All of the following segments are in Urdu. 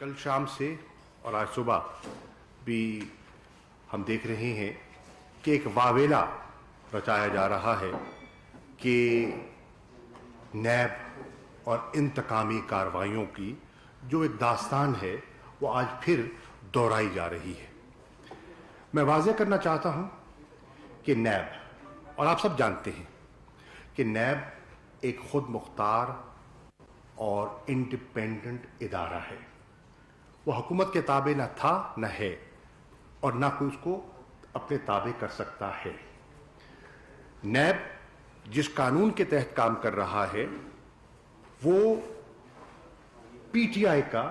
کل شام سے اور آج صبح بھی ہم دیکھ رہے ہیں کہ ایک واویلا رچایا جا رہا ہے کہ نیب اور انتقامی کارروائیوں کی جو ایک داستان ہے وہ آج پھر دہرائی جا رہی ہے۔ میں واضح کرنا چاہتا ہوں کہ نیب، اور آپ سب جانتے ہیں کہ نیب ایک خود مختار اور انڈیپینڈنٹ ادارہ ہے۔ وہ حکومت کے تابع نہ تھا نہ ہے اور نہ کوئی اس کو اپنے تابع کر سکتا ہے۔ نیب جس قانون کے تحت کام کر رہا ہے وہ پی ٹی آئی کا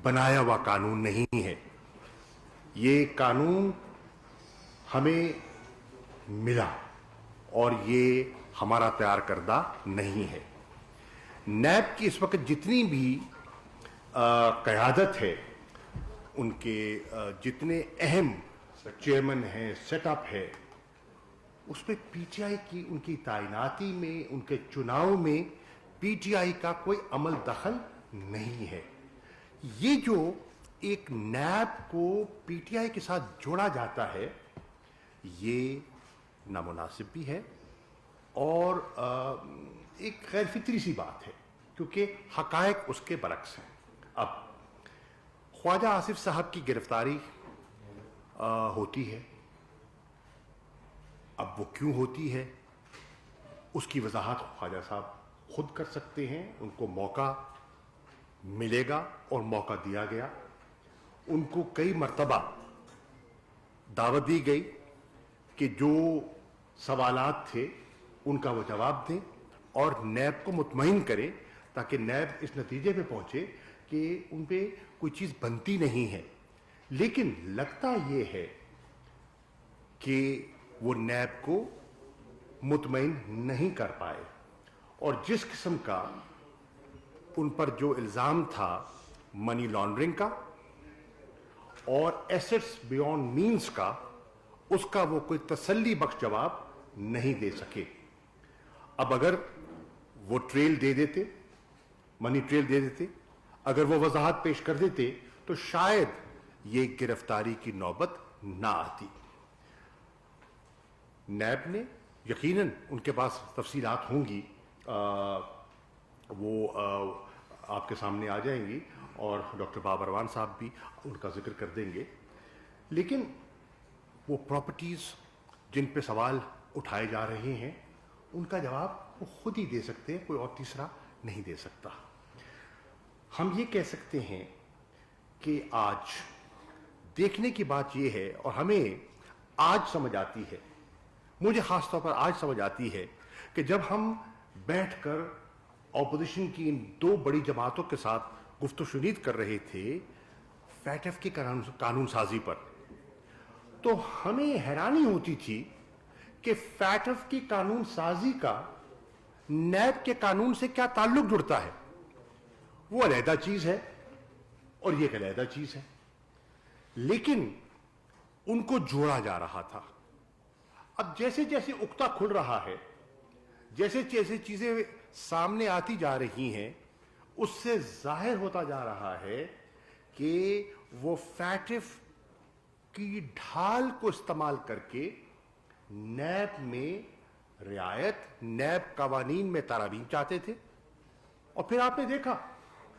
بنایا ہوا قانون نہیں ہے۔ یہ قانون ہمیں ملا اور یہ ہمارا تیار کردہ نہیں ہے۔ نیب کی اس وقت جتنی بھی قیادت ہے، ان کے جتنے اہم چیئرمین ہیں، سیٹ اپ ہے، اس میں پی ٹی آئی کی ان کی تعیناتی میں، ان کے چناؤ میں پی ٹی آئی کا کوئی عمل دخل نہیں ہے۔ یہ جو ایک نیب کو پی ٹی آئی کے ساتھ جوڑا جاتا ہے یہ نامناسب بھی ہے اور ایک غیر فطری سی بات ہے، کیونکہ حقائق اس کے برعکس ہیں۔ اب خواجہ آصف صاحب کی گرفتاری ہوتی ہے، اب وہ کیوں ہوتی ہے اس کی وضاحت خواجہ صاحب خود کر سکتے ہیں۔ ان کو موقع ملے گا اور موقع دیا گیا۔ ان کو کئی مرتبہ دعوت دی گئی کہ جو سوالات تھے ان کا وہ جواب دیں اور نیب کو مطمئن کریں، تاکہ نیب اس نتیجے پہ پہنچے کہ ان پہ کوئی چیز بنتی نہیں ہے۔ لیکن لگتا یہ ہے کہ وہ نیب کو مطمئن نہیں کر پائے، اور جس قسم کا ان پر جو الزام تھا منی لانڈرنگ کا اور ایسٹس بیونڈ مینز کا، اس کا وہ کوئی تسلی بخش جواب نہیں دے سکے۔ اب اگر وہ ٹریل دے دیتے، منی ٹریل دے دیتے، اگر وہ وضاحت پیش کر دیتے تو شاید یہ گرفتاری کی نوبت نہ آتی۔ نیب نے یقیناً ان کے پاس تفصیلات ہوں گی، وہ آپ کے سامنے آ جائیں گی اور ڈاکٹر بابر اروان صاحب بھی ان کا ذکر کر دیں گے، لیکن وہ پراپرٹیز جن پہ سوال اٹھائے جا رہے ہیں ان کا جواب وہ خود ہی دے سکتے ہیں، کوئی اور تیسرا نہیں دے سکتا۔ ہم یہ کہہ سکتے ہیں کہ آج دیکھنے کی بات یہ ہے، اور ہمیں آج سمجھ آتی ہے، مجھے خاص طور پر آج سمجھ آتی ہے کہ جب ہم بیٹھ کر اپوزیشن کی ان دو بڑی جماعتوں کے ساتھ گفت و شنید کر رہے تھے فیٹف کی قانون سازی پر، تو ہمیں حیرانی ہوتی تھی کہ فیٹف کی قانون سازی کا نیب کے قانون سے کیا تعلق جڑتا ہے۔ وہ علیحدہ چیز ہے اور یہ ایک علیحدہ چیز ہے، لیکن ان کو جوڑا جا رہا تھا۔ اب جیسے جیسے اکتا کھل رہا ہے، جیسے جیسے چیزیں سامنے آتی جا رہی ہیں، اس سے ظاہر ہوتا جا رہا ہے کہ وہ فیٹف کی ڈھال کو استعمال کر کے نیب میں رعایت، نیب قوانین میں ترامیم چاہتے تھے۔ اور پھر آپ نے دیکھا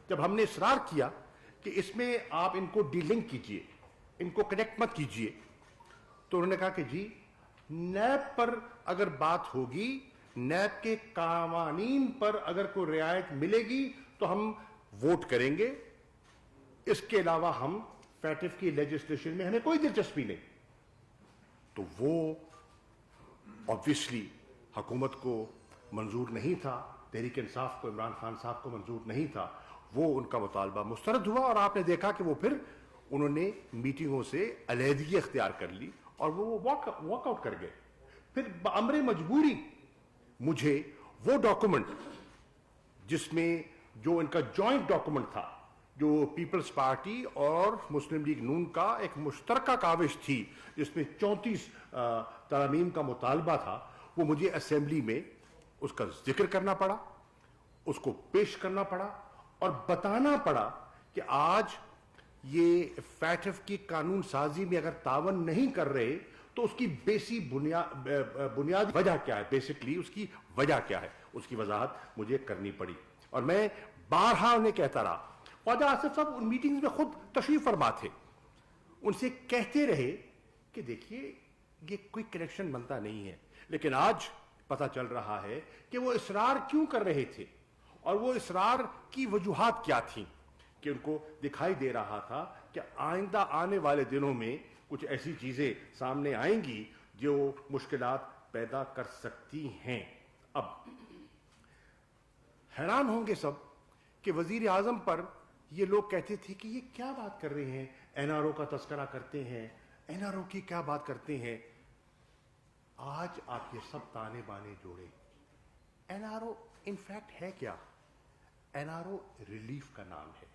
جب ہم نے اصرار کیا کہ اس میں آپ ان کو ڈی لنک کیجئے، ان کو کنیکٹ مت کیجئے، تو انہوں نے کہا کہ جی نیب پر اگر بات ہوگی، نیب کے قوانین پر اگر کوئی رعایت ملے گی تو ہم ووٹ کریں گے، اس کے علاوہ ہم فیٹف کی لیجسلیشن میں ہمیں کوئی دلچسپی نہیں۔ تو وہ obviously حکومت کو منظور نہیں تھا، تحریک انصاف کو، عمران خان صاحب کو منظور نہیں تھا، وہ ان کا مطالبہ مسترد ہوا، اور آپ نے دیکھا کہ وہ پھر انہوں نے میٹنگوں سے علیحدگی اختیار کر لی اور وہ واک آؤٹ کر گئے۔ پھر بامر مجبوری مجھے وہ ڈاکومنٹ جس میں جو ان کا جوائنٹ ڈاکومنٹ تھا، جو پیپلز پارٹی اور مسلم لیگ نون کا ایک مشترکہ کاوش تھی جس میں 34 ترامیم کا مطالبہ تھا، وہ مجھے اسمبلی میں اس کا ذکر کرنا پڑا، اس کو پیش کرنا پڑا اور بتانا پڑا کہ آج یہ فیٹف کی قانون سازی میں اگر تعاون نہیں کر رہے تو اس کی بنیادی وجہ کیا ہے، بیسکلی اس کی وجہ کیا ہے، اس کی وضاحت مجھے کرنی پڑی. اور میں بارہا انہیں کہتا رہا. خواجہ آصف صاحب ان میٹنگز میں خود تشریف فرما تھے، ان سے کہتے رہے کہ دیکھیے یہ کوئی کنیکشن بنتا نہیں ہے. لیکن آج پتہ چل رہا ہے کہ وہ اصرار کیوں کر رہے تھے اور وہ اصرار کی وجوہات کیا تھیں، کہ ان کو دکھائی دے رہا تھا کہ آئندہ آنے والے دنوں میں کچھ ایسی چیزیں سامنے آئیں گی جو مشکلات پیدا کر سکتی ہیں. اب حیران ہوں گے سب کہ وزیر اعظم پر یہ لوگ کہتے تھے کہ یہ کیا بات کر رہے ہیں، این آر او کا تذکرہ کرتے ہیں، این آر او کی کیا بات کرتے ہیں. آج آپ یہ سب تانے بانے جوڑے. این آر او انفیکٹ ہے کیا؟ این آر او ریلیف کا نام ہے.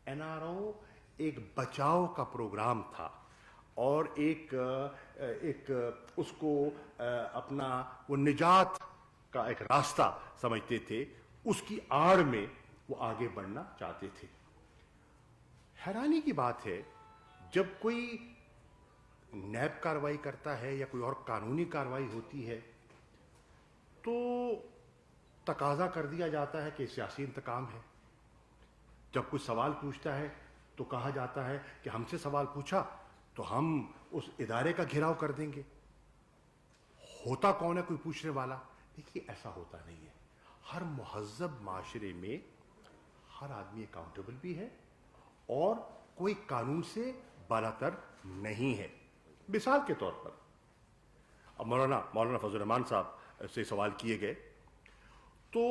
این آر او ایک بچاؤ کا پروگرام تھا اور ایک اس کو اپنا وہ نجات کا ایک راستہ سمجھتے تھے، اس کی آڑ میں وہ آگے بڑھنا چاہتے تھے. حیرانی کی بات ہے جب کوئی نیب کارروائی کرتا ہے یا کوئی اور قانونی کارروائی ہوتی ہے تو تقاضا کر دیا جاتا ہے کہ سیاسی انتقام ہے. جب کوئی سوال پوچھتا ہے تو کہا جاتا ہے کہ ہم سے سوال پوچھا تو ہم اس ادارے کا گھیراؤ کر دیں گے. ہوتا کون ہے کوئی پوچھنے والا؟ دیکھیے ایسا ہوتا نہیں ہے. ہر مہذب معاشرے میں ہر آدمی اکاؤنٹیبل بھی ہے اور کوئی قانون سے بالاتر نہیں ہے. مثال کے طور پر اب مولانا فضل الرحمان صاحب سے سوال کیے گئے تو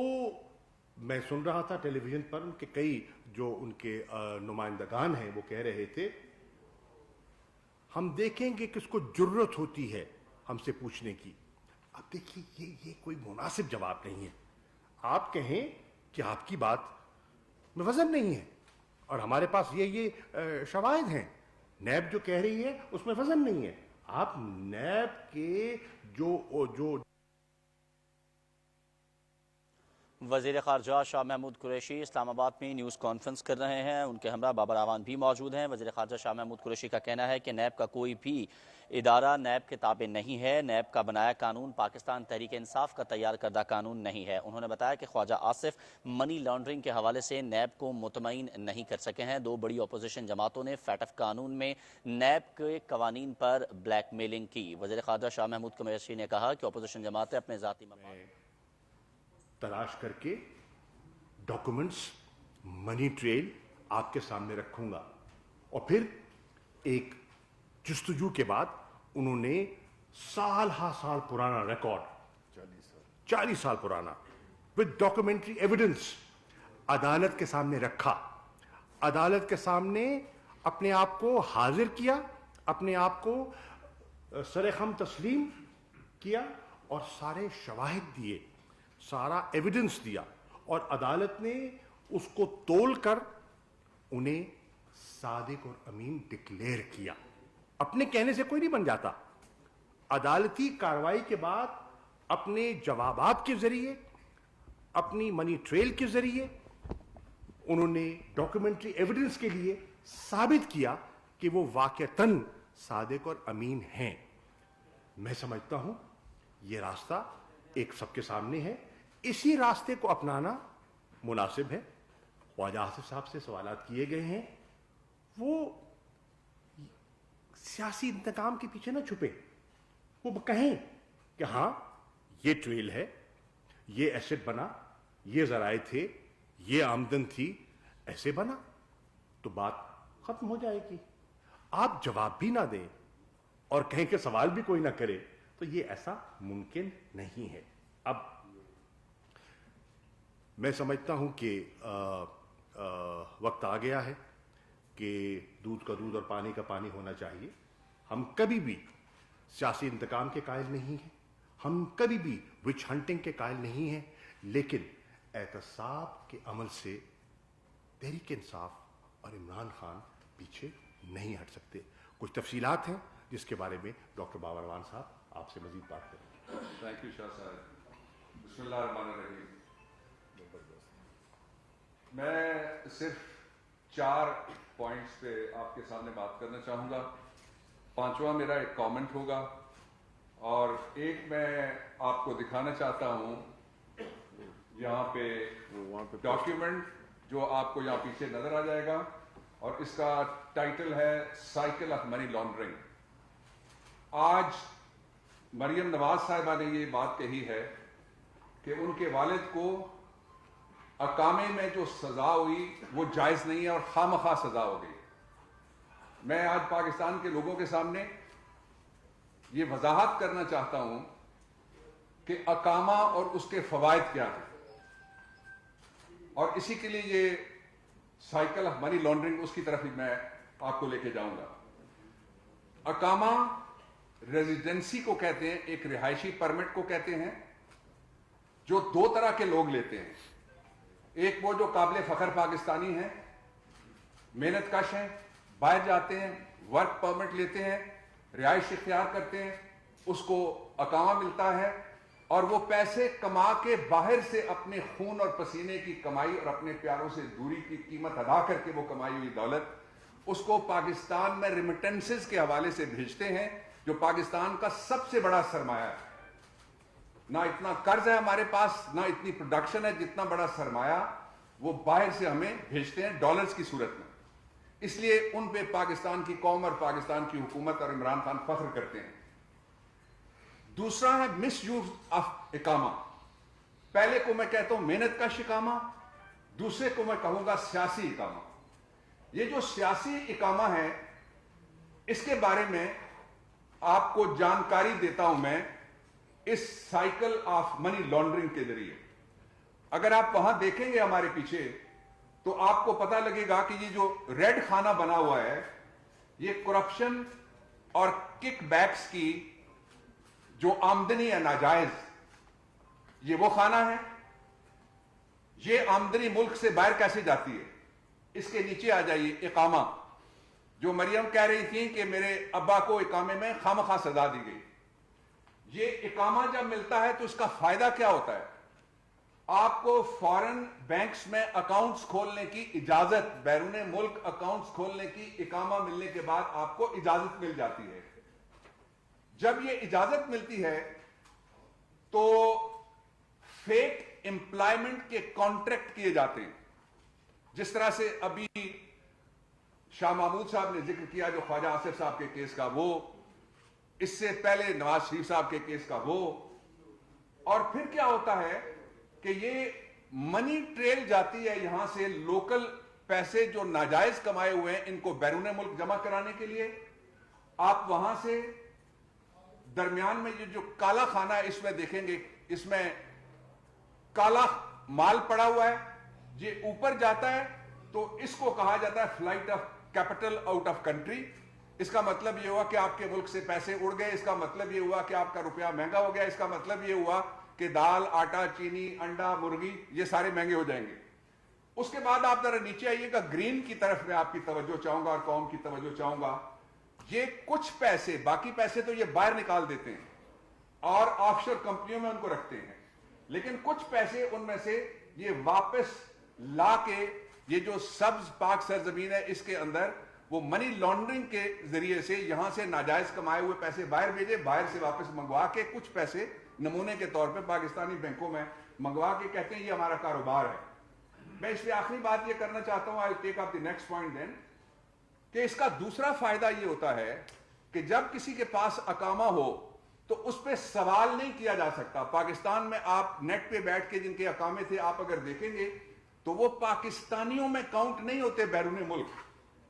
میں سن رہا تھا ٹیلی ویژن پر ان کے کئی جو ان کے نمائندگان ہیں وہ کہہ رہے تھے ہم دیکھیں گے کس کو جرت ہوتی ہے ہم سے پوچھنے کی. اب دیکھیے یہ کوئی مناسب جواب نہیں ہے. آپ کہیں کہ آپ کی بات میں وزن نہیں ہے اور ہمارے پاس یہ شواہد ہیں. نیب جو کہہ رہی ہے اس میں وزن نہیں ہے. آپ نیب کے جو وزیر خارجہ شاہ محمود قریشی اسلام آباد میں نیوز کانفرنس کر رہے ہیں. ان کے ہمراہ بابر اعوان بھی موجود ہیں. وزیر خارجہ شاہ محمود قریشی کا کہنا ہے کہ نیب کا کوئی بھی ادارہ نیب کے تابع نہیں ہے. نیب کا بنایا قانون پاکستان تحریک انصاف کا تیار کردہ قانون نہیں ہے. انہوں نے بتایا کہ خواجہ آصف منی لانڈرنگ کے حوالے سے نیب کو مطمئن نہیں کر سکے ہیں. دو بڑی اپوزیشن جماعتوں نے فیٹف قانون میں نیب کے قوانین پر بلیک میلنگ کی. وزیر خارجہ شاہ محمود قریشی نے کہا کہ اپوزیشن جماعتیں اپنے ذاتی مفاد تلاش کر کے ڈاکومنٹس منی ٹریل آپ کے سامنے رکھوں گا. اور پھر ایک جستجو کے بعد انہوں نے سال پرانا ریکارڈ 40 سال پرانا with ڈاکومنٹری ایویڈنس عدالت کے سامنے رکھا. عدالت کے سامنے اپنے آپ کو حاضر کیا، اپنے آپ کو سرخم تسلیم کیا اور سارے شواہد دیے، سارا ایویڈنس دیا اور عدالت نے اس کو تول کر انہیں صادق اور امین ڈکلیئر کیا. اپنے کہنے سے کوئی نہیں بن جاتا. عدالتی کارروائی کے بعد اپنے جوابات کے ذریعے، اپنی منی ٹریل کے ذریعے انہوں نے ڈاکومنٹری ایویڈنس کے لیے ثابت کیا کہ وہ واقعتاً صادق اور امین ہیں. میں سمجھتا ہوں یہ راستہ ایک سب کے سامنے ہے. اسی راستے کو اپنانا مناسب ہے. خواجہ آصف صاحب سے سوالات کیے گئے ہیں، وہ سیاسی انتقام کے پیچھے نہ چھپے. وہ کہیں کہ ہاں یہ ٹریل ہے، یہ ایسٹ بنا، یہ ذرائع تھے، یہ آمدن تھی، ایسے بنا، تو بات ختم ہو جائے گی. آپ جواب بھی نہ دیں اور کہیں کہ سوال بھی کوئی نہ کرے تو یہ ایسا ممکن نہیں ہے. اب میں سمجھتا ہوں کہ وقت آ گیا ہے کہ دودھ کا دودھ اور پانی کا پانی ہونا چاہیے. ہم کبھی بھی سیاسی انتقام کے قائل نہیں ہیں، ہم کبھی بھی وچ ہنٹنگ کے قائل نہیں ہیں، لیکن احتساب کے عمل سے تحریک انصاف اور عمران خان پیچھے نہیں ہٹ سکتے. کچھ تفصیلات ہیں جس کے بارے میں ڈاکٹر بابر اعوان صاحب آپ سے مزید بات کریں. تھینک یو شاہ صاحب. بسم اللہ الرحمن الرحیم. میں صرف 4 پوائنٹس پہ آپ کے سامنے بات کرنا چاہوں گا. 5واں میرا ایک کامنٹ ہوگا اور ایک میں آپ کو دکھانا چاہتا ہوں یہاں پہ ڈاکیومنٹ جو آپ کو یہاں پیچھے نظر آ جائے گا اور اس کا ٹائٹل ہے سائیکل آف منی لانڈرنگ. آج مریم نواز صاحبہ نے یہ بات کہی ہے کہ ان کے والد کو اقامے میں جو سزا ہوئی وہ جائز نہیں ہے اور خواہ سزا ہو گئی. میں آج پاکستان کے لوگوں کے سامنے یہ وضاحت کرنا چاہتا ہوں کہ اقامہ اور اس کے فوائد کیا ہیں اور اسی کے لیے یہ سائیکل آف منی لانڈرنگ اس کی طرف ہی میں آپ کو لے کے جاؤں گا. اقامہ ریزیڈنسی کو کہتے ہیں, ایک رہائشی پرمٹ کو کہتے ہیں جو 2 طرح کے لوگ لیتے ہیں. ایک وہ جو قابل فخر پاکستانی ہیں, محنت کش ہیں, باہر جاتے ہیں, ورک پرمٹ لیتے ہیں, رہائش اختیار کرتے ہیں, اس کو اقامہ ملتا ہے اور وہ پیسے کما کے باہر سے اپنے خون اور پسینے کی کمائی اور اپنے پیاروں سے دوری کی قیمت ادا کر کے وہ کمائی ہوئی دولت اس کو پاکستان میں ریمیٹنسز کے حوالے سے بھیجتے ہیں جو پاکستان کا سب سے بڑا سرمایہ ہے. نہ اتنا قرض ہے ہمارے پاس, نہ اتنی پروڈکشن ہے, جتنا بڑا سرمایہ وہ باہر سے ہمیں بھیجتے ہیں ڈالرز کی صورت میں. اس لیے ان پہ پاکستان کی قوم اور پاکستان کی حکومت اور عمران خان فخر کرتے ہیں. دوسرا ہے مس یوز آف اقامہ. پہلے کو میں کہتا ہوں محنت کا اقامہ, دوسرے کو میں کہوں گا سیاسی اقامہ. یہ جو سیاسی اقامہ ہے اس کے بارے میں آپ کو جانکاری دیتا ہوں میں اس سائیکل آف منی لانڈرنگ کے ذریعے. اگر آپ وہاں دیکھیں گے ہمارے پیچھے تو آپ کو پتہ لگے گا کہ یہ جو ریڈ خانہ بنا ہوا ہے یہ کرپشن اور کک بیکس کی جو آمدنی ہے ناجائز, یہ وہ خانہ ہے. یہ آمدنی ملک سے باہر کیسے جاتی ہے؟ اس کے نیچے آ جائیے, اقامہ. جو مریم کہہ رہی تھی کہ میرے ابا کو اقامے میں خواہ سزا دی گئی. یہ اقامہ جب ملتا ہے تو اس کا فائدہ کیا ہوتا ہے؟ آپ کو فارن بینکس میں اکاؤنٹس کھولنے کی اجازت, بیرون ملک اکاؤنٹس کھولنے کی اقامہ ملنے کے بعد آپ کو اجازت مل جاتی ہے. جب یہ اجازت ملتی ہے تو فیک امپلائمنٹ کے کانٹریکٹ کیے جاتے ہیں. جس طرح سے ابھی شاہ محمود صاحب نے ذکر کیا جو خواجہ آصف صاحب کے کیس کا, وہ اس سے پہلے نواز شریف صاحب کے کیس کا وہ, اور پھر کیا ہوتا ہے کہ یہ منی ٹریل جاتی ہے یہاں سے لوکل پیسے جو ناجائز کمائے ہوئے ہیں ان کو بیرون ملک جمع کرانے کے لیے. آپ وہاں سے درمیان میں یہ جو کالا خانہ ہے اس میں دیکھیں گے, اس میں کالا مال پڑا ہوا ہے, یہ اوپر جاتا ہے تو اس کو کہا جاتا ہے flight of capital out of country. اس کا مطلب یہ ہوا کہ آپ کے ملک سے پیسے اڑ گئے, اس کا مطلب یہ ہوا کہ آپ کا روپیہ مہنگا ہو گیا, اس کا مطلب یہ ہوا کہ دال, آٹا, چینی, انڈا, مرغی یہ سارے مہنگے ہو جائیں گے. اس کے بعد آپ ذرا نیچے آئیے گا, گرین کی طرف میں آپ کی توجہ چاہوں گا اور قوم کی توجہ چاہوں گا. یہ کچھ پیسے, باقی پیسے تو یہ باہر نکال دیتے ہیں اور آف شور کمپنیوں میں ان کو رکھتے ہیں, لیکن کچھ پیسے ان میں سے یہ واپس لا کے یہ جو سبز پاک سرزمین ہے اس کے اندر وہ منی لانڈرنگ کے ذریعے سے یہاں سے ناجائز کمائے ہوئے پیسے باہر بھیجے, باہر سے واپس منگوا کے کچھ پیسے نمونے کے طور پہ پاکستانی بینکوں میں منگوا کے کہتے ہیں یہ ہمارا کاروبار ہے. میں اس پہ آخری بات یہ کرنا چاہتا ہوں, I'll take up the next point then, کہ اس کا دوسرا فائدہ یہ ہوتا ہے کہ جب کسی کے پاس اقامہ ہو تو اس پہ سوال نہیں کیا جا سکتا. پاکستان میں آپ نیٹ پہ بیٹھ کے جن کے اقامے تھے آپ اگر دیکھیں گے تو وہ پاکستانیوں میں کاؤنٹ نہیں ہوتے بیرون ملک.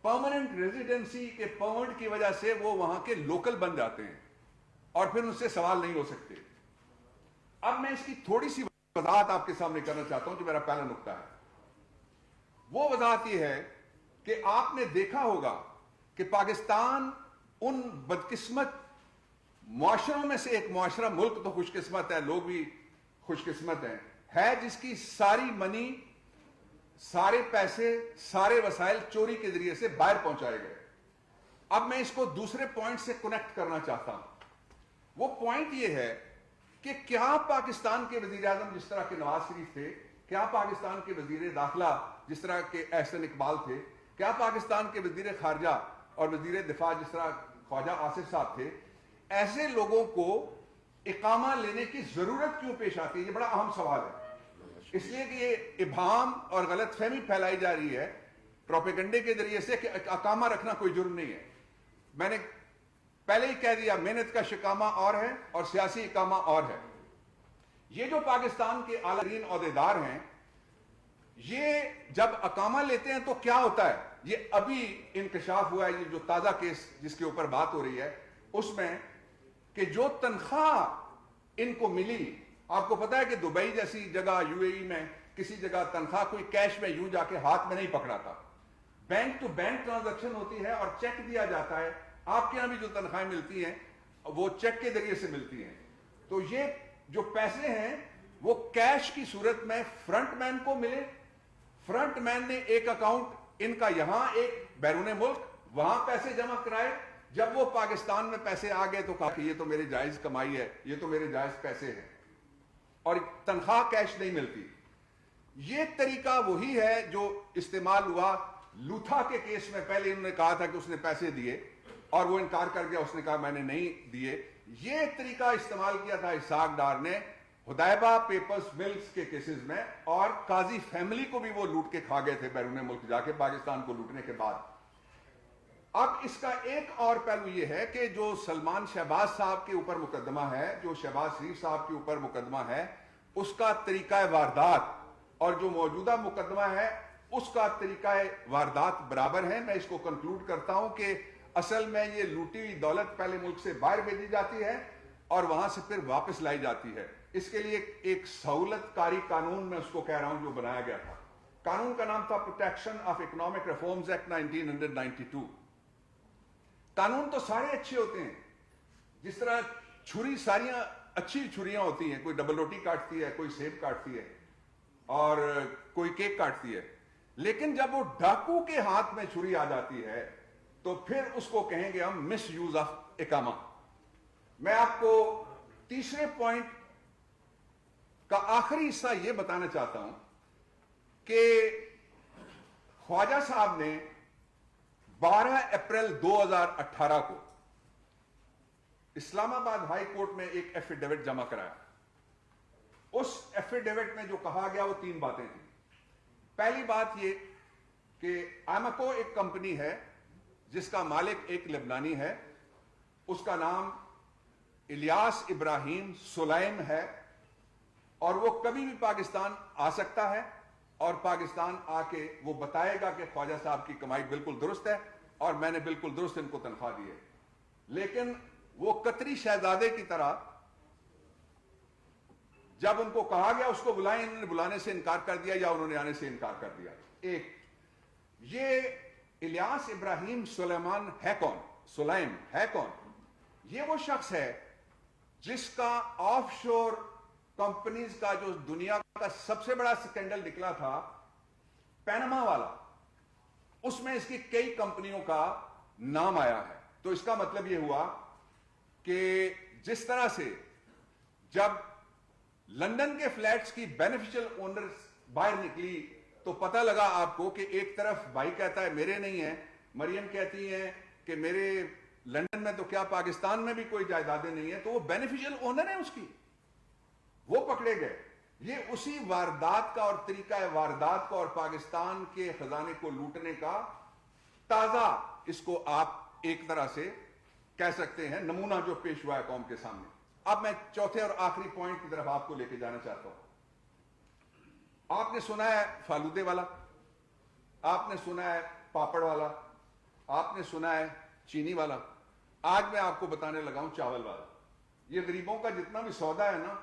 پرماننٹ ریزیڈنسی کے پرمٹ کی وجہ سے وہ وہاں کے لوکل بن جاتے ہیں اور پھر ان سے سوال نہیں ہو سکتے. اب میں اس کی تھوڑی سی وضاحت آپ کے سامنے کرنا چاہتا ہوں جو میرا پہلا نقطہ ہے. وہ وضاحت یہ ہے کہ آپ نے دیکھا ہوگا کہ پاکستان ان بدقسمت معاشروں میں سے ایک معاشرہ, ملک تو خوش قسمت ہے, لوگ بھی خوش قسمت ہیں, ہے جس کی ساری منی, سارے پیسے, سارے وسائل چوری کے ذریعے سے باہر پہنچائے گئے. اب میں اس کو دوسرے پوائنٹ سے کنیکٹ کرنا چاہتا ہوں. وہ پوائنٹ یہ ہے کہ کیا پاکستان کے وزیر اعظم جس طرح کے نواز شریف تھے, کیا پاکستان کے وزیر داخلہ جس طرح کے احسن اقبال تھے, کیا پاکستان کے وزیر خارجہ اور وزیر دفاع جس طرح خواجہ آصف صاحب تھے، ایسے لوگوں کو اقامہ لینے کی ضرورت کیوں پیش آتی ہے؟ یہ بڑا اہم سوال ہے. اس لیے کہ یہ ابہام اور غلط فہمی پھیلائی جا رہی ہے پروپیگنڈے کے ذریعے سے کہ اقامہ رکھنا کوئی جرم نہیں ہے. میں نے پہلے ہی کہہ دیا، محنت کا شکامہ اور ہے اور سیاسی اقامہ اور ہے. یہ جو پاکستان کے اعلیٰ ترین عہدیدار ہیں، یہ جب اقامہ لیتے ہیں تو کیا ہوتا ہے؟ یہ ابھی انکشاف ہوا ہے، یہ جو تازہ کیس جس کے اوپر بات ہو رہی ہے اس میں، کہ جو تنخواہ ان کو ملی، آپ کو پتا ہے کہ دبئی جیسی جگہ، یو اے ای میں کسی جگہ تنخواہ کوئی کیش میں یوں جا کے ہاتھ میں نہیں پکڑا تھا، بینک ٹو بینک ٹرانزیکشن ہوتی ہے اور چیک دیا جاتا ہے. آپ کے یہاں بھی جو تنخواہیں ملتی ہیں وہ چیک کے ذریعے سے ملتی ہیں. تو یہ جو پیسے ہیں وہ کیش کی صورت میں فرنٹ مین کو ملے. فرنٹ مین نے ایک اکاؤنٹ ان کا یہاں، ایک بیرون ملک، وہاں پیسے جمع کرائے. جب وہ پاکستان میں پیسے آ گئے تو کہا کہ یہ تو میرے جائز کمائی ہے، یہ تو میرے جائز پیسے ہیں، اور تنخواہ کیش نہیں ملتی. یہ طریقہ وہی ہے جو استعمال ہوا لوتھا کے کیس میں. پہلے انہوں نے کہا تھا کہ اس نے پیسے دیے اور وہ انکار کر گیا، اس نے کہا میں نے نہیں دیے. یہ طریقہ استعمال کیا تھا اسحاق ڈار نے حدیبہ پیپرز ملز کے کیسز میں، اور قاضی فیملی کو بھی وہ لوٹ کے کھا گئے تھے بیرون ملک جا کے پاکستان کو لوٹنے کے بعد. اب اس کا ایک اور پہلو یہ ہے کہ جو سلمان شہباز صاحب کے اوپر مقدمہ ہے، جو شہباز شریف صاحب کے اوپر مقدمہ ہے، اس کا طریقہ واردات اور جو موجودہ مقدمہ ہے اس کا طریقہ واردات برابر ہے. میں اس کو کنکلوڈ کرتا ہوں کہ اصل میں یہ لوٹی ہوئی دولت پہلے ملک سے باہر بھیجی جاتی ہے اور وہاں سے پھر واپس لائی جاتی ہے. اس کے لیے ایک سہولت کاری قانون میں اس کو کہہ رہا ہوں جو بنایا گیا تھا. قانون کا نام تھا protection of economic reforms act 1992. قانون تو سارے اچھے ہوتے ہیں، جس طرح چھری ساریاں اچھی چھریاں ہوتی ہیں، کوئی ڈبل روٹی کاٹتی ہے، کوئی سیب کاٹتی ہے اور کوئی کیک کاٹتی ہے. لیکن جب وہ ڈاکو کے ہاتھ میں چھری آ جاتی ہے تو پھر اس کو کہیں گے ہم مس یوز آف اقامہ. میں آپ کو تیسرے پوائنٹ کا آخری حصہ یہ بتانا چاہتا ہوں کہ خواجہ صاحب نے 12 اپریل 2018 کو اسلام آباد ہائی کورٹ میں ایک ایفیڈیوٹ جمع کرایا. اس ایفیڈیوٹ میں جو کہا گیا وہ 3 باتیں تھیں. پہلی بات یہ کہ ایمکو ایک کمپنی ہے جس کا مالک ایک لبنانی ہے، اس کا نام الیاس ابراہیم سلیم ہے، اور وہ کبھی بھی پاکستان آ سکتا ہے اور پاکستان آ کے وہ بتائے گا کہ خواجہ صاحب کی کمائی بالکل درست ہے اور میں نے بالکل درست ان کو تنخواہ دی ہے. لیکن وہ قطری شہزادے کی طرح جب ان کو کہا گیا اس کو بلائیں، انہوں نے بلانے سے انکار کر دیا یا انہوں نے آنے سے انکار کر دیا. ایک یہ الیاس ابراہیم سلیمان ہے کون؟ سلیم ہے کون؟ یہ وہ شخص ہے جس کا آف شور کمپنیز کا جو دنیا کا سب سے بڑا سکینڈل نکلا تھا پینما والا، اس میں اس کی کئی کمپنیوں کا نام آیا ہے. تو اس کا مطلب یہ ہوا کہ جس طرح سے جب لندن کے فلیٹس کی بینیفیشل اونرز باہر نکلی تو پتہ لگا آپ کو کہ ایک طرف بھائی کہتا ہے میرے نہیں ہیں، مریم کہتی ہیں کہ میرے لندن میں تو کیا پاکستان میں بھی کوئی جائیدادیں نہیں ہیں، تو وہ بینیفیشل اونر ہیں اس کی، وہ پکڑے گئے. یہ اسی واردات کا اور طریقہ واردات کا اور پاکستان کے خزانے کو لوٹنے کا تازہ، اس کو آپ ایک طرح سے کہہ سکتے ہیں نمونہ جو پیش ہوا ہے قوم کے سامنے. اب میں چوتھے اور آخری پوائنٹ کی طرف آپ کو لے کے جانا چاہتا ہوں. آپ نے سنا ہے فالودے والا، آپ نے سنا ہے پاپڑ والا، آپ نے سنا ہے چینی والا. آج میں آپ کو بتانے لگا ہوں چاول والا. یہ غریبوں کا جتنا بھی سودا ہے نا،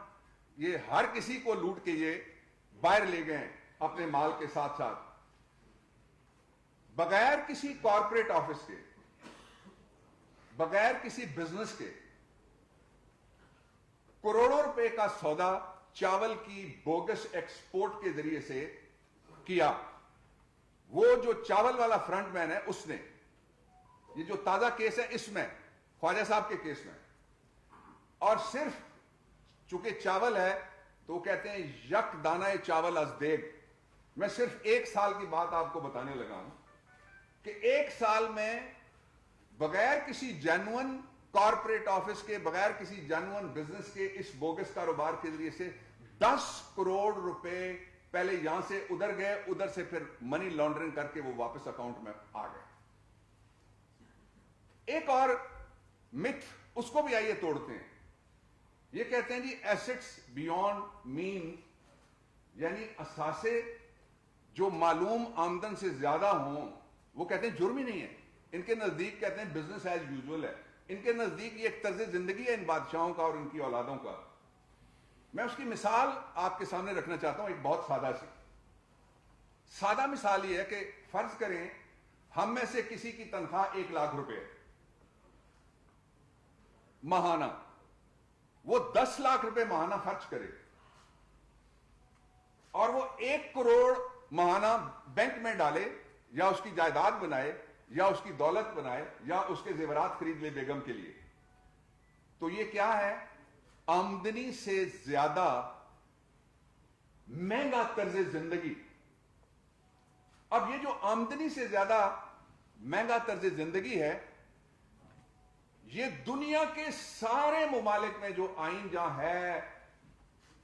یہ ہر کسی کو لوٹ کے یہ باہر لے گئے ہیں اپنے مال کے ساتھ ساتھ، بغیر کسی کارپوریٹ آفس کے، بغیر کسی بزنس کے. کروڑوں روپے کا سودا چاول کی بوگس ایکسپورٹ کے ذریعے سے کیا. وہ جو چاول والا فرنٹ مین ہے اس نے، یہ جو تازہ کیس ہے اس میں خواجہ صاحب کے کیس میں، اور صرف چونکہ چاول ہے تو وہ کہتے ہیں یک دانہ چاول از دیگ. میں صرف 1 سال کی بات آپ کو بتانے لگا ہوں کہ ایک سال میں بغیر کسی جینوئن کارپوریٹ آفس کے، بغیر کسی جینوئن بزنس کے، اس بوگس کاروبار کے ذریعے سے 10 کروڑ روپے پہلے یہاں سے ادھر گئے، ادھر سے پھر منی لانڈرنگ کر کے وہ واپس اکاؤنٹ میں آ گئے. ایک اور متھ، اس کو بھی آئیے توڑتے ہیں. یہ کہتے ہیں جی ایسٹس بیونڈ مین، یعنی اثاثے جو معلوم آمدن سے زیادہ ہوں، وہ کہتے ہیں جرم ہی نہیں ہے. ان کے نزدیک کہتے ہیں بزنس ایز یوزول ہے. ان کے نزدیک یہ ایک طرز زندگی ہے ان بادشاہوں کا اور ان کی اولادوں کا. میں اس کی مثال آپ کے سامنے رکھنا چاہتا ہوں، ایک بہت سادہ مثال یہ ہے کہ فرض کریں ہم میں سے کسی کی تنخواہ 1 لاکھ روپے ماہانہ، وہ 10 لاکھ روپے ماہانہ خرچ کرے اور وہ 1 کروڑ ماہانہ بینک میں ڈالے، یا اس کی جائیداد بنائے، یا اس کی دولت بنائے، یا اس کے زیورات خرید لے بیگم کے لیے. تو یہ کیا ہے؟ آمدنی سے زیادہ مہنگا طرز زندگی. اب یہ جو آمدنی سے زیادہ مہنگا طرز زندگی ہے، یہ دنیا کے سارے ممالک میں جو آئین جہاں ہے،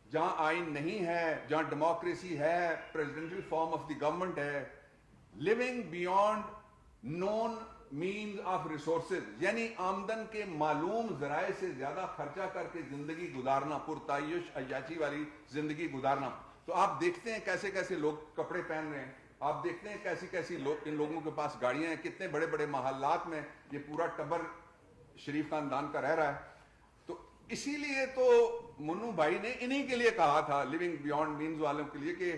جہاں آئین نہیں ہے، جہاں ڈیموکریسی ہے، presidential form of the government ہے، living beyond known means of resources, یعنی آمدن کے معلوم ذرائع سے زیادہ خرچہ کر کے زندگی گزارنا، پرتعیش عیاشی والی زندگی گزارنا. تو آپ دیکھتے ہیں کیسے کیسے لوگ کپڑے پہن رہے ہیں، آپ دیکھتے ہیں کیسی کیسی لوگ، ان لوگوں کے پاس گاڑیاں ہیں، کتنے بڑے بڑے محلات میں یہ پورا ٹبر شریف خاندان کا رہ رہا ہے. تو اسی لیے تو منو بھائی نے انہی کے لیے کہا تھا، لیونگ بیونڈ مینز والوں کے لیے، کہ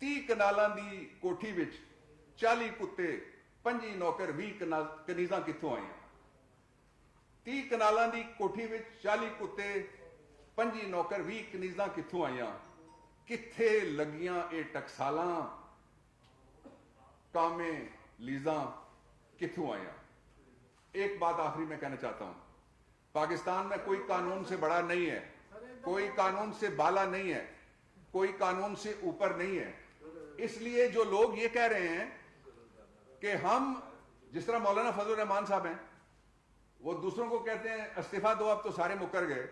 30 کنالاں دی کوٹھی وچ 40 کتے 5 نوکر 20 کنیزاں کتھوں آئیاں. 30 کنالاں دی کوٹھی وچ 40 کتے 5 نوکر 20 کنیزاں کتھوں آئیاں. کتھے لگیاں اے ٹکسالاں کامیں لیزاں کتھوں آئیاں. ایک بات آخری میں کہنا چاہتا ہوں، پاکستان میں کوئی قانون سے بڑا نہیں ہے، کوئی قانون سے بالا نہیں ہے، کوئی قانون سے اوپر نہیں ہے. اس لیے جو لوگ یہ کہہ رہے ہیں کہ ہم، جس طرح مولانا فضل الرحمان صاحب ہیں، وہ دوسروں کو کہتے ہیں استعفیٰ دو، اب تو سارے مکر گئے.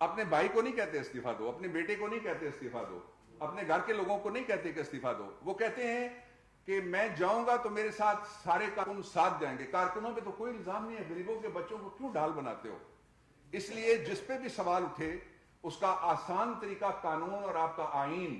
اپنے بھائی کو نہیں کہتے استعفیٰ دو، اپنے بیٹے کو نہیں کہتے استعفیٰ دو، اپنے گھر کے لوگوں کو نہیں کہتے کہ استعفیٰ دو. وہ کہتے ہیں کہ میں جاؤں گا تو میرے ساتھ سارے کارکن ساتھ جائیں گے. کارکنوں پہ تو کوئی الزام نہیں ہے، غریبوں کے بچوں کو کیوں ڈھال بناتے ہو؟ اس لیے جس پہ بھی سوال اٹھے اس کا آسان طریقہ قانون اور آپ کا آئین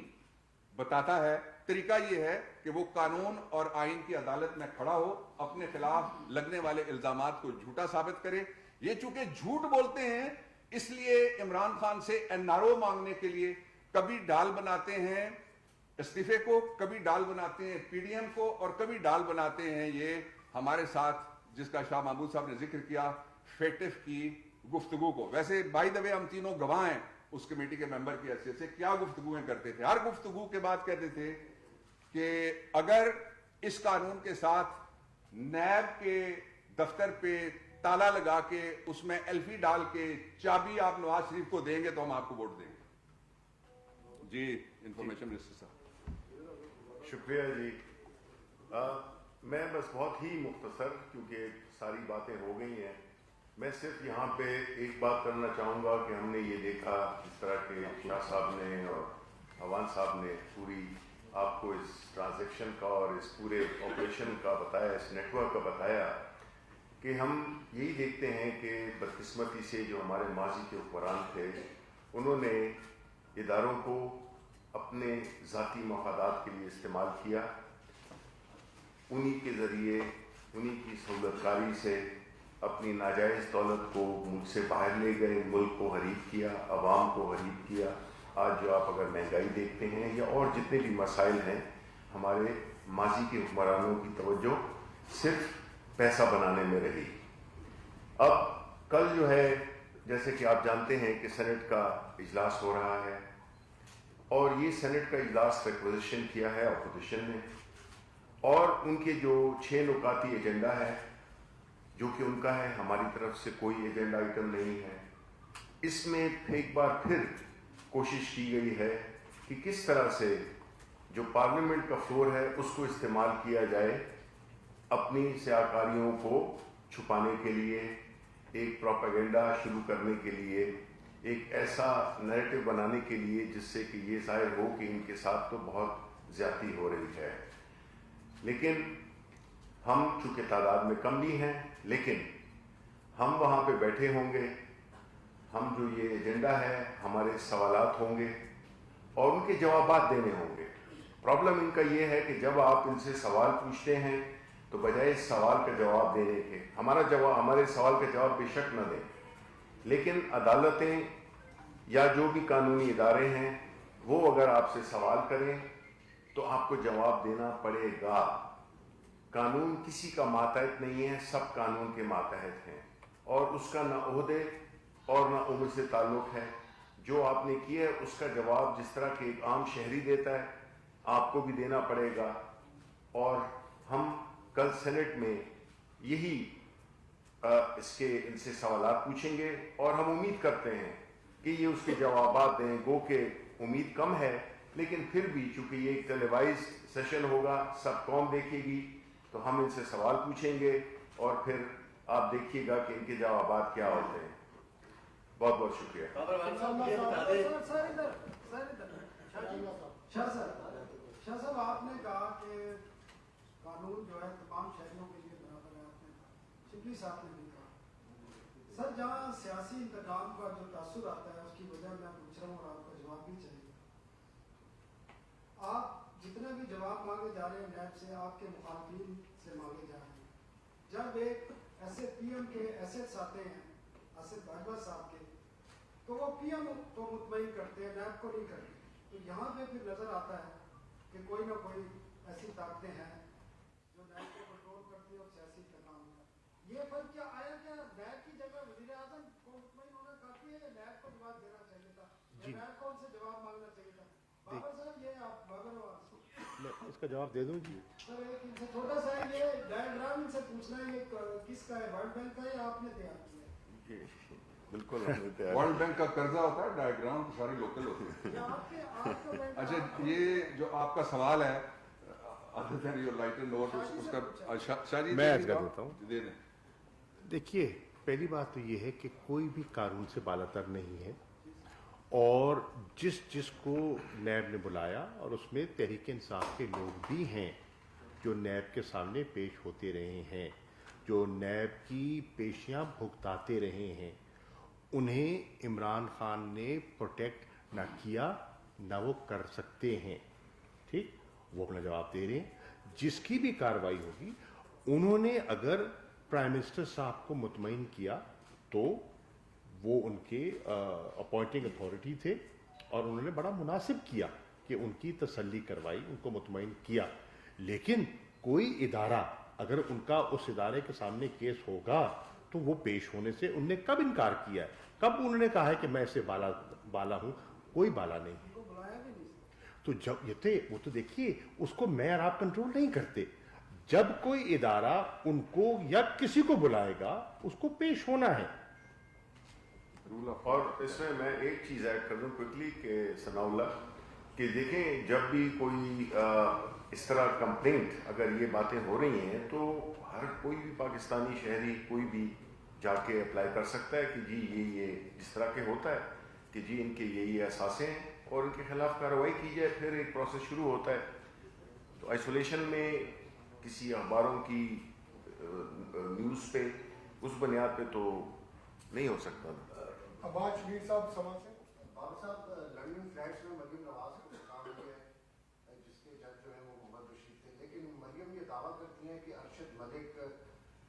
بتاتا ہے. طریقہ یہ ہے کہ وہ قانون اور آئین کی عدالت میں کھڑا ہو، اپنے خلاف لگنے والے الزامات کو جھوٹا ثابت کرے. یہ چونکہ جھوٹ بولتے ہیں، اس لیے عمران خان سے NRO مانگنے کے لیے کبھی ڈال بناتے ہیں استعفے کو، کبھی ڈال بناتے ہیں PDM کو، اور کبھی ڈال بناتے ہیں یہ ہمارے ساتھ، جس کا شاہ محمود صاحب نے ذکر کیا، فیٹف کی گفتگو کو. ویسے بائی دا وے ہم تینوں گواہ ہیں اس کمیٹی کے ممبر کی حیثیت سے، کیا گفتگویں کرتے تھے. ہر گفتگو کے بعد کہتے تھے کہ اگر اس قانون کے ساتھ نیب کے دفتر پہ تالا لگا کے اس میں ایلفی ڈال کے چابی آپ نواز شریف کو دیں گے تو ہم آپ کو ووٹ دیں گے. جی انفارمیشن منسٹر صاحب. شکریہ جی. میں بس بہت ہی مختصر، کیونکہ ساری باتیں ہو گئی ہیں، میں صرف یہاں پہ ایک بات کرنا چاہوں گا کہ ہم نے یہ دیکھا جس طرح کہ شاہ صاحب نے اور عوان صاحب نے پوری آپ کو اس ٹرانزیکشن کا اور اس پورے آپریشن کا بتایا، اس نیٹ ورک کا بتایا، کہ ہم یہی دیکھتے ہیں کہ بدقسمتی سے جو ہمارے ماضی کے حکمران تھے، انہوں نے اداروں کو اپنے ذاتی مفادات کے لیے استعمال کیا. انہی کے ذریعے، انہی کی سہولت کاری سے اپنی ناجائز دولت کو ملک سے باہر لے گئے، ملک کو حریف کیا، عوام کو حریف کیا. آج جو آپ اگر مہنگائی دیکھتے ہیں یا اور جتنے بھی مسائل ہیں، ہمارے ماضی کے حکمرانوں کی توجہ صرف پیسہ بنانے میں رہی. اب کل جو ہے، جیسے کہ آپ جانتے ہیں کہ سینٹ کا اجلاس ہو رہا ہے، اور یہ سینٹ کا اجلاس ریکویزیشن کیا ہے اپوزیشن نے، اور ان کے جو 6 نکاتی ایجنڈا ہے جو کہ ان کا ہے، ہماری طرف سے کوئی ایجنڈا آئٹم نہیں ہے. اس میں ایک بار پھر کوشش کی گئی ہے کہ کس طرح سے جو پارلیمنٹ کا فلور ہے اس کو استعمال کیا جائے اپنی سیاکاریوں کو چھپانے کے لیے، ایک پروپیگنڈا شروع کرنے کے لیے، ایک ایسا نیریٹو بنانے کے لیے جس سے کہ یہ ظاہر ہو کہ ان کے ساتھ تو بہت زیادتی ہو رہی ہے. لیکن ہم چونکہ تعداد میں کم بھی ہیں، لیکن ہم وہاں پہ بیٹھے ہوں گے، ہم جو یہ ایجنڈا ہے، ہمارے سوالات ہوں گے اور ان کے جوابات دینے ہوں گے. پرابلم ان کا یہ ہے کہ جب آپ ان سے سوال پوچھتے ہیں تو بجائے اس سوال کا جواب دینے کے، ہمارے سوال کا جواب بے شک نہ دیں، لیکن عدالتیں یا جو بھی قانونی ادارے ہیں وہ اگر آپ سے سوال کریں تو آپ کو جواب دینا پڑے گا. قانون کسی کا ماتحت نہیں ہے، سب قانون کے ماتحت ہیں اور اس کا نہ عہدے اور نہ عمر سے تعلق ہے. جو آپ نے کیا ہے اس کا جواب جس طرح کہ ایک عام شہری دیتا ہے آپ کو بھی دینا پڑے گا. اور ہم کل سینٹ میں یہی ان سے سوالات پوچھیں گے اور ہم امید کرتے ہیں کہ یہ اس کے جوابات دیں. گو کہ امید کم ہے لیکن پھر بھی چونکہ یہ ایک ٹیلی وائز سیشن ہوگا، سب قوم دیکھے گی، تو ہم ان سے سوال پوچھیں گے اور پھر آپ دیکھیے گا کہ ان کے جوابات کیا ہوتے ہیں. بہت بہت شکریہ. شاہ صاحب، آپ نے کہا کہ قانون جو ہے تمام شہریوں کے لیے برابر ہے. آپ نے شبلی صاحب نے بھی کہا. سر، جہاں سیاسی انتقام کا جو تاثر آتا ہے اس کی وجہ میں پوچھ رہا ہوں اور آپ کا جواب بھی چاہیے. آپ جتنے بھی جواب مانگے جا رہے ہیں نیب سے، آپ کے مخالفین سے مانگے جا رہے ہیں. جب ایک ایسے پی ایم کے ایسٹس آتے ہیں آصف بھاجپا صاحب کے، تو وہ پی ایم کو مطمئن کرتے ہیں، نیب کو نہیں کرتے. تو یہاں پہ پھر نظر آتا ہے کہ کوئی نہ کوئی ایسی طاقتیں ہیں جو نیب کو کنٹرول کرتی ہیں اور سیاسی انتقام ہے. یہ فرق کیا آیا؟ کیا نیب کی جگہ وزیر اعظم کو مطمئن ہونا کافی ہے یا نیب کو جواب دینا چاہیے تھا، یا نیب کو ان سے جواب مانگنا چاہیے تھا؟ بابر صاحب، یہ آپ بابر میں اس کا جواب دے دوں جی. سر، ایک ان سے چھوٹا سا ہے، یہ ڈائیگرام ان سے پوچھنا ہے یہ کس کا ہے، ورلڈ بینک کا ہے یا آپ نے تیار کیا ہے؟ بالکل ورلڈ بینک کا قرضہ ہوتا ہے، ڈائیگرام سارے لوکل ہوتے ہیں. یا آپ کا بینک؟ اچھا، یہ جو آپ کا سوال ہے other than your lighter note, اس کا شاہ جی میں عرض کر دیتا ہوں. دے دیں. دیکھیے، پہلی بات تو یہ ہے کہ کوئی بھی قانون سے بالاتر نہیں ہے، اور جس کو نیب نے بلایا اور اس میں تحریک انصاف کے لوگ بھی ہیں جو نیب کے سامنے پیش ہوتے رہے ہیں، جو نیب کی پیشیاں بھگتاتے رہے ہیں. انہیں عمران خان نے پروٹیکٹ نہ کیا، نہ وہ کر سکتے ہیں. ٹھیک، وہ اپنا جواب دے رہے ہیں. جس کی بھی کارروائی ہوگی، انہوں نے اگر پرائم منسٹر صاحب کو مطمئن کیا تو وہ ان کے اپوائنٹنگ اتھارٹی تھے اور انہوں نے بڑا مناسب کیا کہ ان کی تسلی کروائی، ان کو مطمئن کیا. لیکن کوئی ادارہ اگر ان کا اس ادارے کے سامنے کیس ہوگا تو وہ پیش ہونے سے انہوں نے کب انکار کیا ہے؟ کب انہوں نے کہا ہے کہ میں اسے بالا ہوں؟ کوئی بالا نہیں. تو جب یہ تھے وہ تو دیکھیے، اس کو میں اور آپ کنٹرول نہیں کرتے. جب کوئی ادارہ ان کو یا کسی کو بلائے گا اس کو پیش ہونا ہے. اور اس میں ایک چیز ایڈ کر دوں کوئکلی کہ ثناء اللہ، کہ دیکھیں جب بھی کوئی اس طرح کمپلینٹ اگر یہ باتیں ہو رہی ہیں تو ہر کوئی بھی پاکستانی شہری کوئی بھی جا کے اپلائی کر سکتا ہے کہ جی یہ جس طرح کے ہوتا ہے کہ جی ان کے یہ احساسیں ہیں اور ان کے خلاف کارروائی کی جائے. پھر ایک پروسیس شروع ہوتا ہے. تو آئسولیشن میں کسی اخباروں کی نیوز پہ اس بنیاد پہ تو نہیں ہو سکتا. عباس شبیر صاحب سما سے. بابر صاحب، لنڈن فلیٹس میں مریم نواز کا کچھ کام کیا ہے جس کے جج جو ہے وہ محمد رشید تھے، لیکن مریم یہ دعویٰ کرتی ہیں کہ ارشد ملک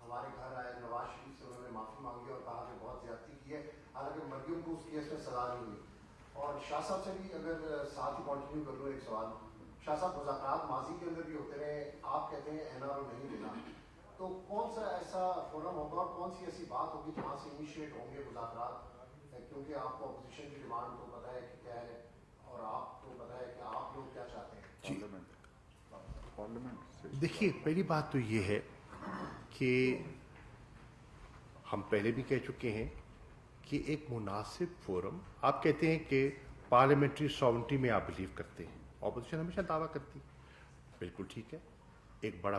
ہمارے گھر آئے، نواز شریف سے انہوں نے معافی مانگی اور کہا کہ بہت زیادتی کی ہے، حالانکہ مریم کو اس کیس میں سزا نہیں ہوئی. اور شاہ صاحب سے بھی اگر ساتھ ہی کنٹینیو کر لوں ایک سوال. شاہ صاحب، مذاکرات ماضی کے اندر بھی ہوتے رہے، آپ کہتے ہیں این آر او نہیں دینا، تو کون سا ایسا فورم ہوگا اور کون سی ایسی بات ہوگی جہاں سے انیشیٹ ہوں گے مذاکرات؟ کیونکہ آپ کو اپوزیشن کی ڈیمانڈ تو پتہ ہے کہ کیا ہے اور آپ کو پتہ ہے کہ آپ لوگ کیا چاہتے ہیں. پارلیمنٹ دیکھیے، پہلی بات تو یہ ہے کہ ہم پہلے بھی کہہ چکے ہیں کہ ایک مناسب فورم، آپ کہتے ہیں کہ پارلیمنٹری ساورنٹی میں آپ بلیو کرتے ہیں، اپوزیشن ہمیشہ دعویٰ کرتی ہے، بالکل ٹھیک ہے. ایک بڑا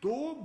2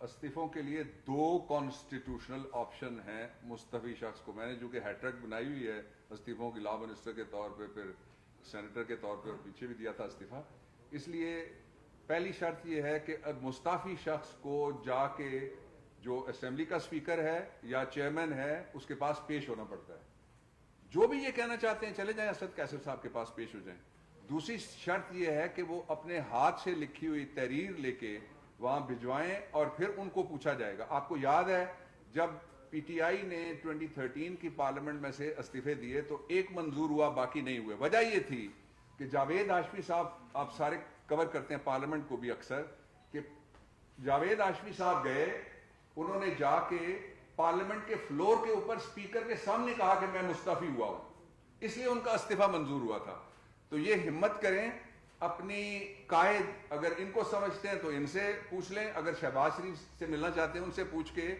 استعفوں کے لیے 2 کانسٹیٹیوشنل آپشن ہیں مستعفی شخص کو. میں نے جو کہ ہیٹرک بنائی ہوئی ہے استعفوں کی، لا منسٹر کے طور پہ، پھر سینیٹر کے طور پہ، اور پیچھے بھی دیا تھا استعفیٰ. اس لیے پہلی شرط یہ ہے کہ مستعفی شخص کو جا کے جو اسمبلی کا اسپیکر ہے یا چیئرمین ہے اس کے پاس پیش ہونا پڑتا ہے. جو بھی یہ کہنا چاہتے ہیں چلے جائیں اسد کیسر صاحب کے پاس پیش ہو جائیں. دوسری شرط یہ ہے کہ وہ اپنے ہاتھ سے لکھی ہوئی تحریر لے کے وہاں بھجوائیں اور پھر ان کو پوچھا جائے گا. آپ کو یاد ہے جب پی ٹی آئی نے 2013 کی پارلیمنٹ میں سے استعفے دیے تو ایک منظور ہوا، باقی نہیں ہوئے. وجہ یہ تھی کہ جاوید ہاشمی صاحب، آپ سارے کور کرتے ہیں پارلیمنٹ کو بھی اکثر، کہ جاوید ہاشمی صاحب گئے، انہوں نے جا کے پارلیمنٹ کے فلور کے اوپر اسپیکر کے سامنے کہا کہ میں مستعفی ہوا ہوں، اس لیے ان کا استعفیٰ منظور ہوا تھا. تو یہ ہمت کریں، اپنی قائد اگر ان کو سمجھتے ہیں تو ان سے پوچھ لیں، اگر شہباز شریف سے ملنا چاہتے ہیں ان سے پوچھ کے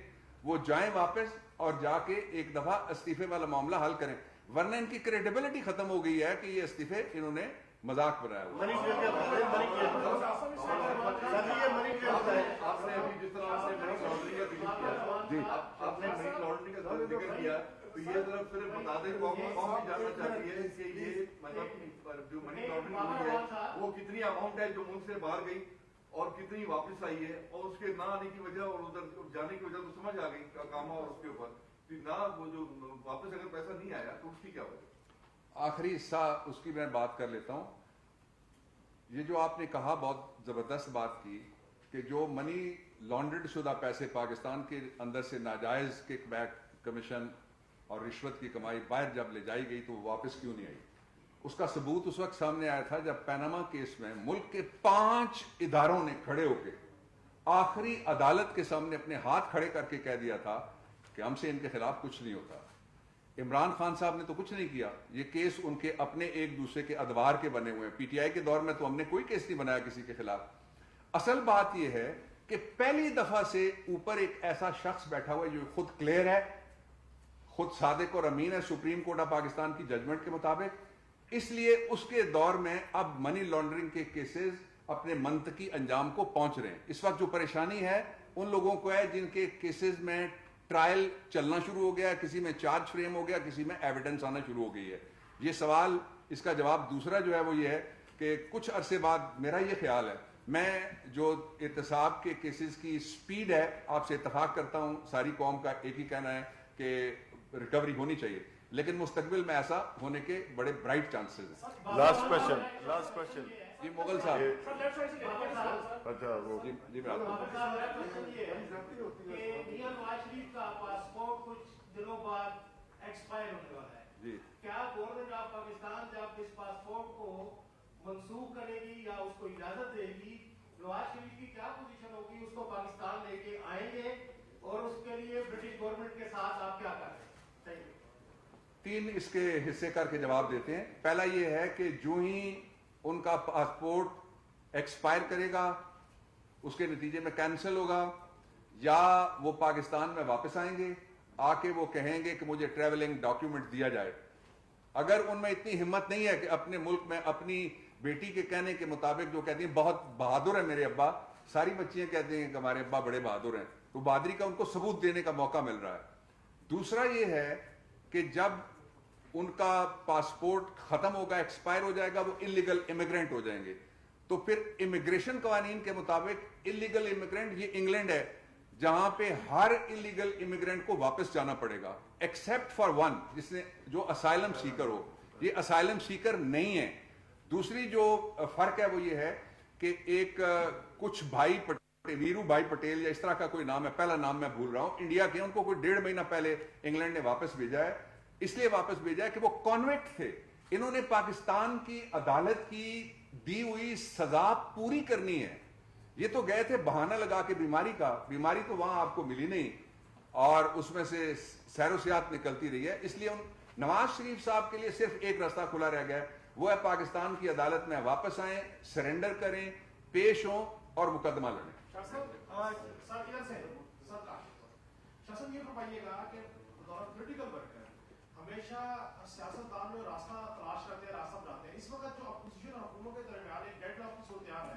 وہ جائیں واپس اور جا کے ایک دفعہ استعفے والا معاملہ حل کریں. ورنہ ان کی کریڈیبلٹی ختم ہو گئی ہے کہ یہ استعفے انہوں نے مذاق بنایا ہوا. آپ نے ابھی جس طرح آپ نے منی لانڈرنگ کا ذکر کیا، جی آپ نے منی لانڈرنگ کا ذکر کیا، تو یہ ذرا صرف بتا دیں، قوم بھی جاننا چاہتی ہے کہ یہ مطلب جو منی لانڈرنگ ہوئی ہے وہ کتنی اماؤنٹ ہے جو ملک سے باہر گئی اور کتنی واپس آئی ہے، اور اس کے نہ آنے کی وجہ اور ادھر جانے کی وجہ تو سمجھ آ گئی کاما، اور اس کے اوپر نہ وہ جو واپس اگر پیسہ نہیں آیا تو اس کی کیا وجہ. آخری حصہ اس کی میں بات کر لیتا ہوں. یہ جو آپ نے کہا بہت زبردست بات کی کہ جو منی لانڈرڈ شدہ پیسے پاکستان کے اندر سے ناجائز کک بیک، کمیشن اور رشوت کی کمائی باہر جب لے جائی گئی تو وہ واپس کیوں نہیں آئی. اس کا ثبوت اس وقت سامنے آیا تھا جب پیناما کیس میں ملک کے 5 اداروں نے کھڑے ہو کے آخری عدالت کے سامنے اپنے ہاتھ کھڑے کر کے کہہ دیا تھا کہ ہم سے ان کے خلاف کچھ نہیں ہوتا. عمران خان صاحب نے تو کچھ نہیں کیا، یہ کیس ان کے اپنے ایک دوسرے کے ادوار کے بنے ہوئے ہیں. پی ٹی آئی کے دور میں تو ہم نے کوئی کیس نہیں بنایا کسی کے خلاف. اصل بات یہ ہے کہ پہلی دفعہ سے اوپر ایک ایسا شخص بیٹھا ہوا ہے جو خود کلیئر ہے، خود صادق اور امین ہے سپریم کورٹ آف پاکستان کی ججمنٹ کے مطابق. اس لیے اس کے دور میں اب منی لانڈرنگ کے کیسز اپنے منطقی انجام کو پہنچ رہے ہیں. اس وقت جو پریشانی ہے ان لوگوں کو ہے جن کے کیسز میں ٹرائل چلنا شروع ہو گیا، کسی میں چارج فریم ہو گیا، کسی میں ایویڈنس آنا شروع ہو گئی ہے. یہ سوال، اس کا جواب دوسرا جو ہے وہ یہ ہے کہ کچھ عرصے بعد میرا یہ خیال ہے، میں جو احتساب کے کیسز کی سپیڈ ہے آپ سے اتفاق کرتا ہوں، ساری قوم کا ایک ہی کہنا ہے کہ ریکوری ہونی چاہیے، لیکن مستقبل میں ایسا ہونے کے بڑے برائٹ چانسز ہیں. لاسٹ کوشچن جی مغل صاحب. اچھا وہ جی میں آپ کو پاسپورٹ کچھ دنوں بعد ایکسپائر ہونے والا ہے. جی کیا گورنمنٹ آف پاکستان جب اس پاسپورٹ کو منسوخ کرے گی یا اس کو اجازت دے گی، نواز شریف کی کیا پوزیشن ہوگی؟ اس کو پاکستان لے کے آئیں گے اور اس کے لیے برٹش گورنمنٹ کے ساتھ آپ کیا کر رہے ہیں؟ 3 اس کے حصے کر کے جواب دیتے ہیں. پہلا یہ ہے کہ جو ہی ان کا پاسپورٹ ایکسپائر کرے گا اس کے نتیجے میں کینسل ہوگا، یا وہ پاکستان میں واپس آئیں گے، آ کے وہ کہیں گے کہ مجھے ٹریولنگ ڈاکیومنٹ دیا جائے. اگر ان میں اتنی ہمت نہیں ہے کہ اپنے ملک میں اپنی بیٹی کے کہنے کے مطابق جو کہتی ہیں بہت بہادر ہے میرے ابا، ساری بچیاں کہتے ہیں کہ ہمارے ابا بڑے بہادر ہیں، تو بہادری کا ان کو ثبوت دینے کا موقع مل رہا ہے. دوسرا یہ ہے کہ جب ان کا پاسپورٹ ختم ہوگا، ایکسپائر ہو جائے گا، وہ انلیگل امیگرینٹ ہو جائیں گے. تو پھر امیگریشن قوانین کے مطابق انلیگل امیگرینٹ یہ انگلینڈ ہے جہاں پہ ہر انلیگل امیگرینٹ کو واپس جانا پڑے گا ایکسپٹ فار ون، جس نے جو اسائلم سیکر ہو. یہ اسائلم سیکر نہیں ہے. دوسری جو فرق ہے وہ یہ ہے کہ ایک کچھ بھائی ویرو بھائی پٹیل یا اس طرح کا کوئی نام ہے، پہلا نام میں بھول رہا ہوں، انڈیا کے، ان کو کوئی 1.5 مہینہ پہلے انگلینڈ نے واپس بھیجا ہے. اس لیے واپس بھیجا ہے کہ وہ کانویکٹ تھے، انہوں نے پاکستان کی عدالت کی دی ہوئی سزا پوری کرنی ہے. یہ تو گئے تھے بہانہ لگا کے بیماری کا، بیماری تو وہاں آپ کو ملی نہیں اور اس میں سے سیر و سیاحت نکلتی رہی ہے. اس لیے نواز شریف صاحب کے لیے صرف ایک راستہ کھلا رہ گیا ہے، وہ ہے پاکستان کی عدالت میں واپس آئیں، سرنڈر کریں، پیش ہوں اور مقدمہ لڑیں. شاسن یہ فرمائیے گا کہ پولیٹیکل ورک ہے، ہمیشہ سیاست دان میں راستہ تلاش کرتے ہیں، راستہ بناتے ہیں. اس وقت جو اپوزیشن اور حکومت کے درمیان ایک ڈیڈ لاک کی صورتحال ہے